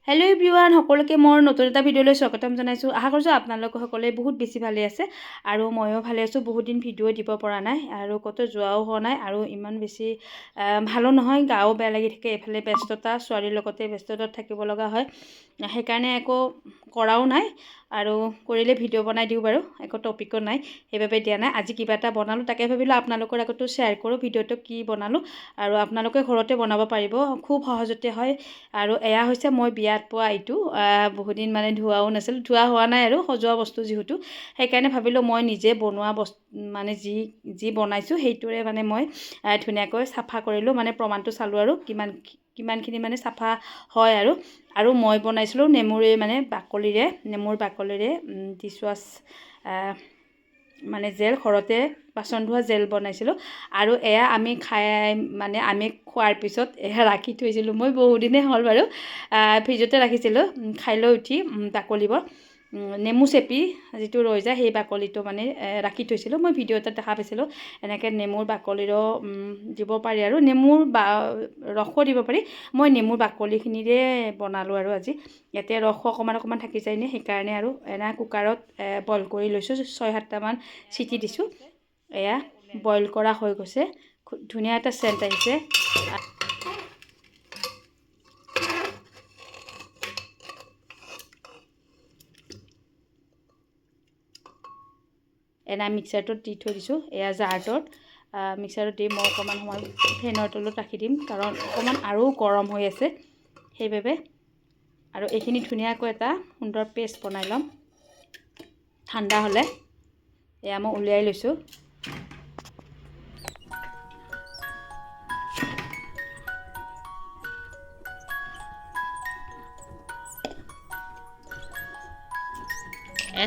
Hello everyone সকলকে মোৰ নতুন এটা ভিডিঅলৈ স্বাগতম জনাইছো। আশা কৰিছো আপোনালোক সকলে বহুত বেছি ভালে আছে আৰু ময়ো ভালে আছো। বহুত দিন ভিডিঅ দিব পৰা নাই আৰু কত যোৱাও হোৱা নাই আৰু ইমান বেছি ভালো নহয়, গাও বেয়া লাগি থাকে। এফালে ব্যস্ততা, ছোৱালীৰ লগতে ব্যস্ততাত থাকিব লগা হয়, সেইকাৰণে একো কৰাও নাই আৰু কৰিলে ভিডিঅ বনাই দিও বাৰু, একো টপিকো নাই, সেইভাবে দিয়া নাই। আজি কিবা এটা বনালো, তাকে ভাবিলো আপোনালোকৰ আগতো শেয়াৰ কৰো ভিডিঅটো কি বনালো আৰু আপোনালোকে ঘৰতে বনাব পাৰিব, খুব সহজতে হয়। আৰু এয়া হৈছে মই বিয়াত পোৱা এইটো বহুত দিন মানে ধোৱাও নাছিল, ধোৱা হোৱা নাই আৰু সজোৱা বস্তু যিহেতু, সেইকাৰণে ভাবিলো মই নিজে বনোৱা বস্তু মানে যি বনাইছো সেইটোৰে মানে মই ধুনীয়াকৈ চাফা কৰিলো, মানে প্ৰমাণটো চালো আৰু কিমানখিনি মানে চাফা হয়। আৰু মই বনাইছিলো নেমুৰে, মানে বাকলিৰে, নেমুৰ বাকলিৰে ডিছৱাছ মানে জেল, ঘৰতে বাচন ধোৱা জেল বনাইছিলোঁ। আৰু এয়া আমি আমি খোৱাৰ পিছত এয়া ৰাখি থৈছিলোঁ মই, বহুদিনেই হ'ল বাৰু, ফ্ৰিজতে ৰাখিছিলোঁ। খাই লৈ উঠি বাকলিবোৰ নেমু চেপি যিটো ৰৈ যায় সেই বাকলিটো মানে ৰাখি থৈছিলোঁ। মই ভিডিঅ' এটাত দেখা পাইছিলোঁ এনেকৈ নেমুৰ বাকলিৰো দিব পাৰি আৰু নেমুৰ ৰসো দিব পাৰি। মই নেমুৰ বাকলিখিনিৰে বনালোঁ আৰু আজি। ইয়াতে ৰস অকণমান থাকি যায় নে, সেইকাৰণে আৰু এনে কুকাৰত বইল কৰি লৈছোঁ, 6-7টামান চিটি দিছোঁ। এয়া বইল কৰা হৈ গৈছে, ধুনীয়া এটা চেণ্ট আহিছে। এনা মিক্সাৰটোত দি থৈ দিছোঁ, এয়া জাৰটোত মিক্সাৰত দি মই অকণমান সময় ফেনৰ তলত ৰাখি দিম, কাৰণ অকণমান আৰু গৰম হৈ আছে সেইবাবে। আৰু এইখিনি ধুনীয়াকৈ এটা সুন্দৰ পেষ্ট বনাই ল'ম। ঠাণ্ডা হ'লে এয়া মই উলিয়াই লৈছোঁ।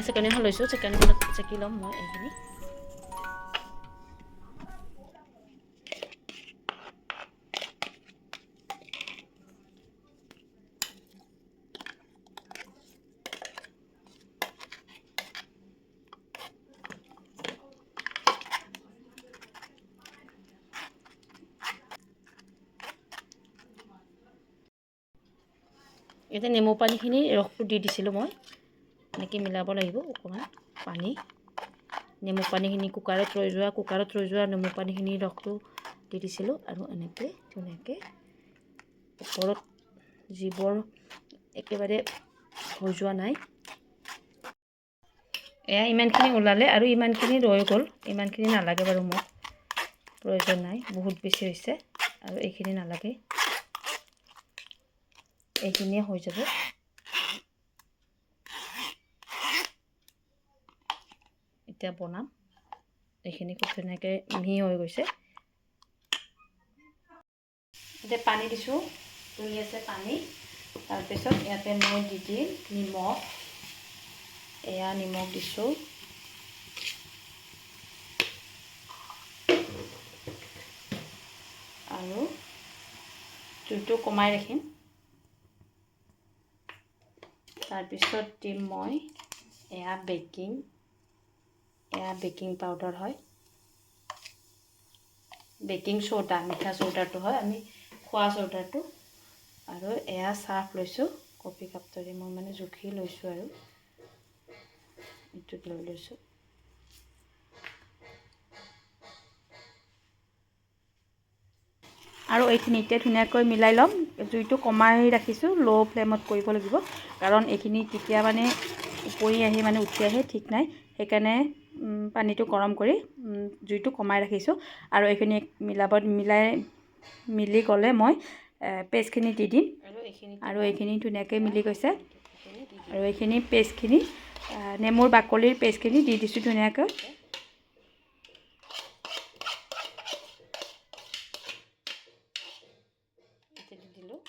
চেকনিখন লৈছোঁ, চেকনিখনত চেকি ল'ম মই এইখিনি। এতিয়া নেমু পানীখিনি ৰসটো দি দিছিলোঁ মই, এনেকৈ মিলাব লাগিব অকণমান পানী। নেমু পানীখিনি কুকাৰত ৰৈ যোৱা নেমু পানীখিনি ৰসটো দি দিছিলোঁ। আৰু এনেকৈ ধুনীয়াকৈ ওপৰত যিবোৰ একেবাৰে হৈ যোৱা নাই, এয়া ইমানখিনি ওলালে আৰু ইমানখিনি ৰৈ গ'ল। ইমানখিনি নালাগে বাৰু, মোক প্ৰয়োজন নাই, বহুত বেছি হৈছে আৰু এইখিনি নালাগে, এইখিনিয়ে হৈ যাব। এতিয়া বনাম, এইখিনি খুব ধুনীয়াকৈ মিহি হৈ গৈছে। এতিয়া পানী দিছোঁ, তুলি আছে পানী। তাৰপিছত ইয়াতে মই দি দিম নিমখ, এয়া নিমখ দিছোঁ। আৰু জুইটো কমাই ৰাখিম। তাৰপিছত দিম মই এয়া বেকিং পাউডাৰ হয়, বেকিং চ'ডা, মিঠা চ'ডাটো হয়, আমি খোৱা চ'ডাটো। আৰু এয়া চাৰ্ফ লৈছোঁ, কফি কাপটোৰে মই মানে জুখি লৈছোঁ আৰু এইটোত লৈ লৈছোঁ। আৰু এইখিনি এতিয়া ধুনীয়াকৈ মিলাই ল'ম। জুইটো কমাই ৰাখিছোঁ, ল' ফ্লেমত কৰিব লাগিব, কাৰণ এইখিনি কেতিয়া মানে উপৰি আহি মানে উঠি আহে ঠিক নাই, সেইকাৰণে পানীটো গৰম কৰি জুইটো কমাই ৰাখিছোঁ। আৰু এইখিনি মিলি গ'লে মই পেষ্টখিনি দি দিম। আৰু এইখিনি ধুনীয়াকৈ মিলি গৈছে। আৰু এইখিনি পেষ্টখিনি, নেমুৰ বাকলিৰ পেষ্টখিনি দি দিছোঁ ধুনীয়াকৈ। দিলোঁ,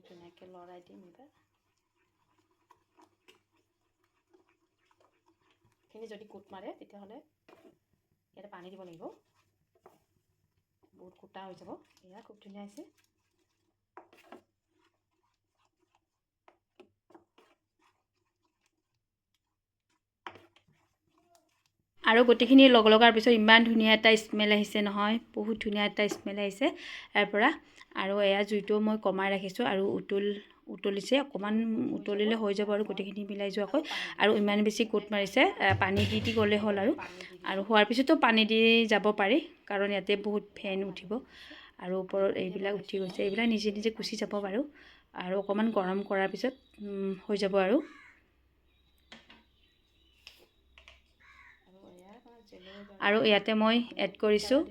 ধুনীয়াকৈ লৰাই দিম। এইবাৰ এইখিনি যদি গোট মাৰে তেতিয়াহ'লে ইয়াতে পানী দিব লাগিব, বহুত গোটা হৈ যাব। এয়া খুব ধুনীয়া হৈছে। আৰু গোটেইখিনি লগাৰ পিছত ইমান ধুনীয়া এটা স্মেল আহিছে নহয়, বহুত ধুনীয়া এটা স্মেল আহিছে ইয়াৰ পৰা। আৰু এয়া জুইটো মই কমাই ৰাখিছোঁ আৰু উতলিছে, অকণমান উতলিলে হৈ যাব আৰু গোটেইখিনি মিলাই যোৱাকৈ। আৰু ইমান বেছি গোট মাৰিছে, পানী দি গ'লে হ'ল আৰু হোৱাৰ পিছতো পানী দি যাব পাৰি, কাৰণ ইয়াতে বহুত ফেন উঠিব আৰু ওপৰত এইবিলাক উঠি গৈছে, এইবিলাক নিজে নিজে গুচি যাব বাৰু। আৰু অকণমান গৰম কৰাৰ পিছত হৈ যাব আৰু ইয়াতে মই এড কৰিছোঁ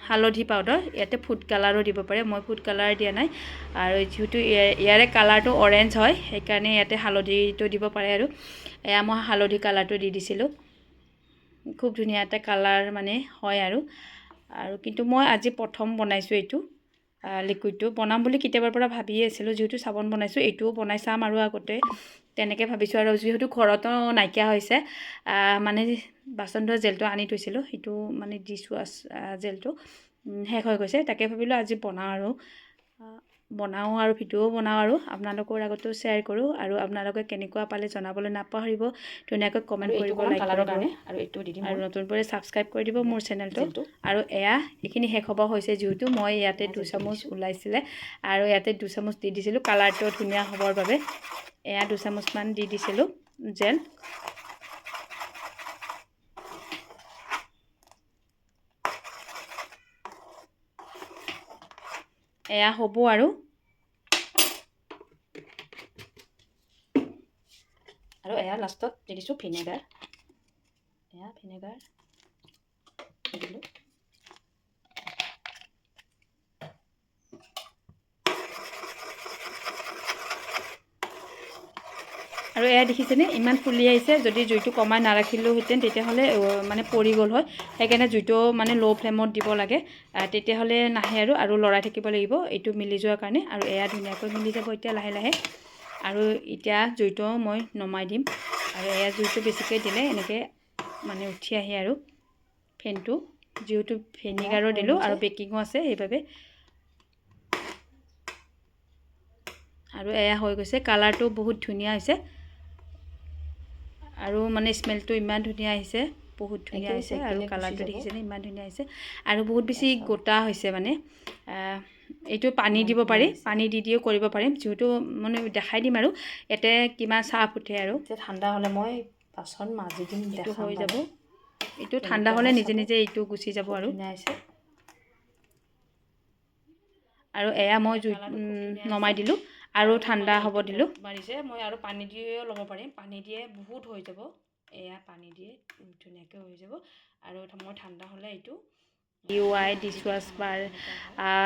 হালধি পাউডাৰ। ইয়াতে ফুড কালাৰো দিব পাৰে, মই ফুড কালাৰ দিয়া নাই। আৰু যিহেতু ইয়াৰে কালাৰটো অৰেঞ্জ হয়, সেইকাৰণে ইয়াতে হালধিটো দিব পাৰে। আৰু এয়া মই হালধি কালাৰটো দি দিছিলোঁ, খুব ধুনীয়া এটা কালাৰ মানে হয়। আৰু কিন্তু মই আজি প্ৰথম বনাইছোঁ এইটো লিকুইডটো। বনাম বুলি কেতিয়াবাৰ পৰা ভাবিয়ে আছিলোঁ, যিহেতু চাবোন বনাইছোঁ, এইটোও বনাই চাম আৰু আগতে তেনেকৈ ভাবিছোঁ। আৰু যিহেতু ঘৰতো নাইকিয়া হৈছে, মানে বাচন ধোৱা জেলটো আনি থৈছিলোঁ, সেইটো মানে ডিছৱাছ জেলটো শেষ হৈ গৈছে, তাকে ভাবিলোঁ আজি বনাওঁ আৰু ভিডিঅ'ও বনাওঁ আৰু আপোনালোকৰ আগতো শ্বেয়াৰ কৰোঁ। আৰু আপোনালোকে কেনেকুৱা পালে জনাবলৈ নাপাহৰিব, ধুনীয়াকৈ কমেণ্ট কৰিব, লাইক কৰিব আৰু এইটো দি দিম আৰু নতুনকৈ ছাবস্ক্ৰাইব কৰি দিব মোৰ চেনেলটো। আৰু এইখিনি শেষ হ'ব হৈছে, যিহেতু মই ইয়াতে 2 চামুচ ওলাইছিলে আৰু ইয়াতে 2 চামুচ দি দিছিলোঁ কালাৰটো ধুনীয়া হ'বৰ বাবে। 2 চামুচমান দি দিছিলোঁ জেল। হ'ব আৰু লাষ্টত দি দিছোঁ ভিনেগাৰ। ভিনেগাৰ দি দিলোঁ। আৰু দেখিছেনে ইমান ফুলি আহিছে। যদি জুইটো কমাই নাৰাখিলোহেঁতেন তেতিয়াহ'লে মানে পৰি গ'ল হয়, সেইকাৰণে জুইটো মানে ল' ফ্লেমত দিব লাগে, তেতিয়াহ'লে নাহে আৰু লৰাই থাকিব লাগিব এইটো মিলি যোৱাৰ কাৰণে। আৰু ধুনীয়াকৈ মিলি যাব এতিয়া লাহে লাহে। আৰু এতিয়া জুইটো মই নমাই দিম। আৰু জুইটো বেছিকৈ দিলে এনেকৈ মানে উঠি আহে আৰু ফেনটো, যিহেতু ভিনেগাৰো দিলোঁ আৰু বেকিঙো আছে সেইবাবে। আৰু হৈ গৈছে, কালাৰটো বহুত ধুনীয়া হৈছে আৰু মানে স্মেলটো ইমান ধুনীয়া আহিছে, বহুত ধুনীয়া হৈছে। আৰু কালাৰটো দেখিছেনে ইমান ধুনীয়া হৈছে আৰু বহুত বেছি গোটা হৈছে। মানে এইটো পানী দিব পাৰি, পানী দিও কৰিব পাৰিম, যিহেতু মানে দেখাই দিম আৰু ইয়াতে কিমান চাহ উঠে। আৰু ঠাণ্ডা হ'লে মই বাচন মাজি দিম, এইটো হৈ যাব। এইটো ঠাণ্ডা হ'লে নিজে নিজে এইটো গুচি যাব আৰু মই জুইত নমাই দিলোঁ আৰু ঠাণ্ডা হ'ব দিলোঁ। মাৰিছে মই আৰু পানী দিও ল'ব পাৰিম, পানী দিয়ে বহুত হৈ যাব। পানী দিয়ে ধুনীয়াকৈ হৈ যাব। আৰু মই ঠাণ্ডা হ'লে এইটো DIY ডিছৱাছ বাৰ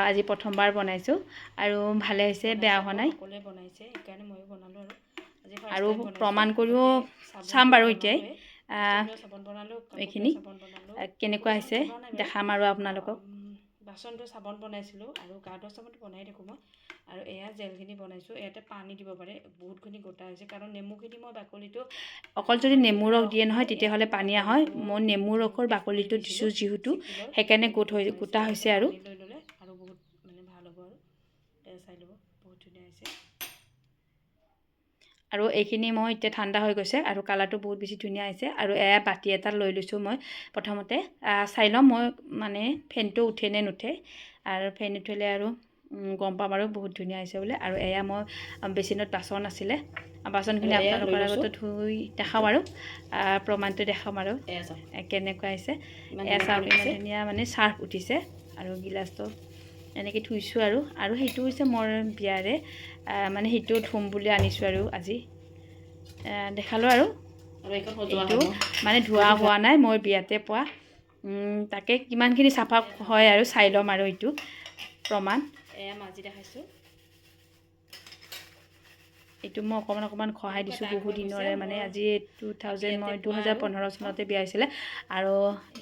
আজি প্ৰথমবাৰ বনাইছোঁ আৰু ভালে হৈছে, বেয়া হোৱা নাই। সকলোৱে বনাইছে, সেইকাৰণে ময়ো বনালোঁ আৰু প্ৰমাণ কৰিও চাম বাৰু এতিয়াই এইখিনি কেনেকুৱা হৈছে দেখাম আৰু আপোনালোকক। বাচনটো চাবোন বনাইছিলোঁ আৰু গা ধোৱা চাবোনটো বনাই থাকোঁ মই। আৰু জেলখিনি বনাইছোঁ, ইয়াতে পানী দিব পাৰে, বহুতখিনি গোটা হৈছে। কাৰণ নেমুখিনি মই বাকলিটো অকল যদি নেমু ৰস দিয়ে নহয় তেতিয়াহ'লে পানীয়া হয়, মই নেমু ৰসৰ বাকলিটো দিছোঁ যিহেতু, সেইকাৰণে গোটা হৈছে। আৰু বহুত মানে ভাল হ'ব আৰু চাই ল'ব, বহুত ধুনীয়া হৈছে। আৰু এইখিনি মই এতিয়া ঠাণ্ডা হৈ গৈছে আৰু কালাৰটো বহুত বেছি ধুনীয়া হৈছে। আৰু বাতি এটা লৈ লৈছোঁ মই। প্ৰথমতে চাই ল'ম মই মানে ফেনটো উঠে নে নুঠে, আৰু ফেন উঠিলে আৰু গম পাম আৰু বহুত ধুনীয়া হৈছে বোলে। আৰু মই বেচিনত বাচন আছিলে, বাচনখিনি আপোনালোকৰ আগতে ধুই দেখাওঁ আৰু প্ৰমাণটো দেখাম আৰু কেনেকুৱা হৈছে। চাৰ্ফ ইমান ধুনীয়া মানে চাৰ্ফ উঠিছে আৰু গিলাচটো এনেকৈ থুইছোঁ। আৰু সেইটো হৈছে মোৰ বিয়াৰে মানে সেইটো ধুম বুলি আনিছোঁ আৰু আজি দেখালোঁ। আৰু এইটো মানে ধোৱা হোৱা নাই, মই বিয়াতে পোৱা, তাকে কিমানখিনি চাফা হয় আৰু চাই ল'ম আৰু এইটো প্ৰমাণ মাজি দেখাইছোঁ। এইটো মই অকণমান খহাই দিছোঁ বহুত দিনৰে, মানে আজি 2015 চনতে বিয়া হৈছিলে আৰু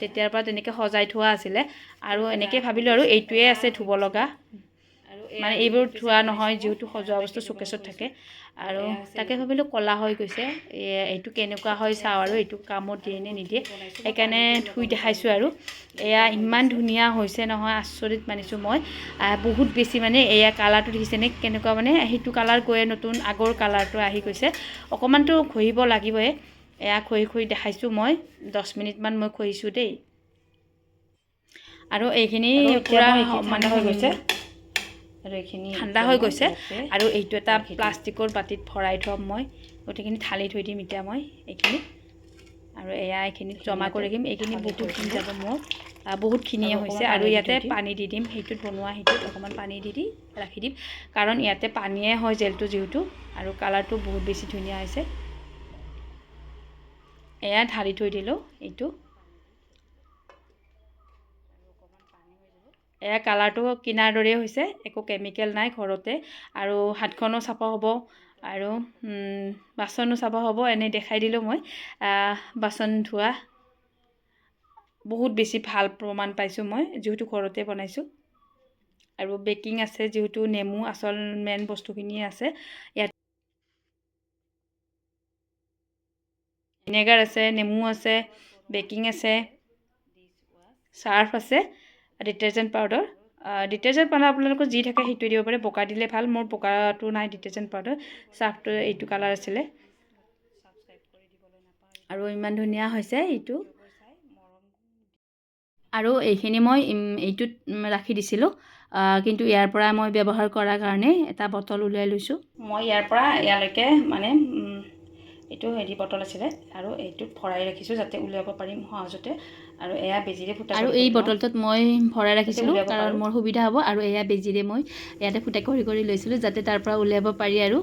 তেতিয়াৰ পৰা তেনেকৈ সজাই থোৱা আছিলে। আৰু এনেকৈ ভাবিলোঁ আৰু এইটোৱে আছে ধুব লগা, মানে এইবোৰ ধোৱা নহয় যিহেতু সজোৱা বস্তু চকেছত থাকে। আৰু তাকে ভাবিলোঁ ক'লা হৈ গৈছে, এইটো কেনেকুৱা হয় চাওঁ আৰু এইটো কামত দিয়ে নে নিদিয়ে, সেইকাৰণে ধুই দেখাইছোঁ। আৰু ইমান ধুনীয়া হৈছে নহয়, আচৰিত মানিছোঁ মই। বহুত বেছি মানে কালাৰটো দেখিছেনে কেনেকুৱা, মানে সেইটো কালাৰ গৈয়ে নতুন আগৰ কালাৰটো আহি গৈছে। অকণমানতো ঘঁহিব লাগিবই, এয়া খহি দেখাইছোঁ মই 10 মিনিটমান মই খহিছোঁ দেই। আৰু এইখিনি পূৰা মানে হৈ গৈছে আৰু এইখিনি ঠাণ্ডা হৈ গৈছে। আৰু এইটো এটা প্লাষ্টিকৰ বাতিত ভৰাই থ'ম মই, গোটেইখিনি ঢালি থৈ দিম এতিয়া মই এইখিনি। আৰু এয়া এইখিনি জমা কৰি ৰাখিম, এইখিনি বহুতখিনি যাব মোৰ, বহুতখিনিয়ে হৈছে। আৰু ইয়াতে পানী দি দিম, সেইটোত বনোৱা সেইটোত অকণমান পানী দি ৰাখি দিম, কাৰণ ইয়াতে পানীয়ে হয় জেলটো যিহেতু। আৰু কালাৰটো বহুত বেছি ধুনীয়া হৈছে। এয়া ঢালি থৈ দিলোঁ এইটো। এয়া কালাৰটো কিনাৰ দৰেই হৈছে, একো কেমিকেল নাই ঘৰতে। আৰু হাতখনো চাফা হ'ব, আৰু বাচনো চাফা হ'ব। এনেই দেখাই দিলোঁ মই বাচন ধোৱা। বহুত বেছি ভাল প্ৰমাণ পাইছোঁ মই, যিহেতু ঘৰতে বনাইছোঁ। আৰু বেকিং আছে যিহেতু, নেমু আচল মেইন বস্তুখিনিয়ে আছে ইয়াত। ভিনেগাৰ আছে, নেমু আছে, বেকিং আছে, চাৰ্ফ আছে, ডিটাৰজেণ্ট পাউডাৰ। ডিটাৰজেণ্ট পাউডাৰ আপোনালোকৰ যি থাকে সেইটোৱে দিব পাৰে, বগা দিলে ভাল। মোৰ বগাটো নাই ডিটাৰজেণ্ট পাউডাৰ, চাৰ্ফটো এইটো কালাৰ আছিলে। আৰু ইমান ধুনীয়া হৈছে এইটো। আৰু এইখিনি মই এইটোত ৰাখি দিছিলোঁ, কিন্তু ইয়াৰ পৰা মই ব্যৱহাৰ কৰাৰ কাৰণে এটা বটল উলিয়াই লৈছোঁ। মই ইয়াৰ পৰা ইয়ালৈকে মানে এইটো বটল আছিলে, আৰু এইটোত ভৰাই ৰাখিছোঁ যাতে উলিয়াব পাৰিম সহজতে। আৰু এয়া বেজিৰে ফুটা কৰি, আৰু এই বটলটোত মই ভৰাই ৰাখিছিলোঁ কাৰণ মোৰ সুবিধা হ'ব। আৰু এয়া বেজিৰে মই ইয়াতে ফুটা কৰি লৈছিলোঁ যাতে তাৰ পৰা উলিয়াব পাৰি, আৰু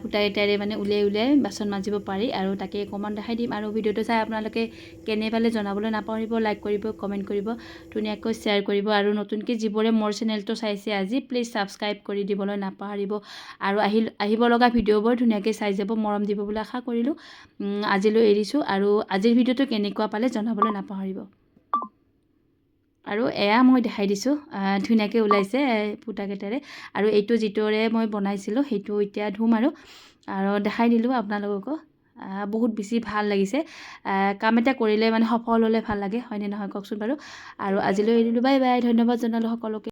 ফুটাকেইটাৰে মানে উলিয়াই বাচন মাজিব পাৰি। আৰু তাকে অকণমান দেখাই দিম। আৰু ভিডিঅ'টো চাই আপোনালোকে কেনে পালে জনাবলৈ নাপাহৰিব, লাইক কৰিব, কমেণ্ট কৰিব, ধুনীয়াকৈ শ্বেয়াৰ কৰিব। আৰু নতুনকৈ যিবোৰে মোৰ চেনেলটো চাইছে আজি, প্লিজ ছাবস্ক্ৰাইব কৰি দিবলৈ নাপাহৰিব। আৰু আহিব লগা ভিডিঅ'বোৰ ধুনীয়াকৈ চাই যাব, মৰম দিব বুলি আশা কৰিলোঁ। আজিলৈ এৰিছোঁ, আৰু আজিৰ ভিডিঅ'টো কেনেকুৱা পালে জনাবলৈ নাপাহৰিব। আৰু এয়া মই দেখাই দিছোঁ, ধুনীয়াকৈ ওলাইছে ফুটাকেইটাৰে। আৰু এইটো যিটোৰে মই বনাইছিলোঁ সেইটো এতিয়া ধুম, আৰু দেখাই দিলোঁ আপোনালোককো। বহুত বেছি ভাল লাগিছে। কাম এটা কৰিলে মানে সফল হ'লে ভাল লাগে, হয়নে নহয় কওকচোন বাৰু। আৰু আজিলৈ এৰিলোঁ, বাই বাই, ধন্যবাদ জনালোঁ সকলোকে।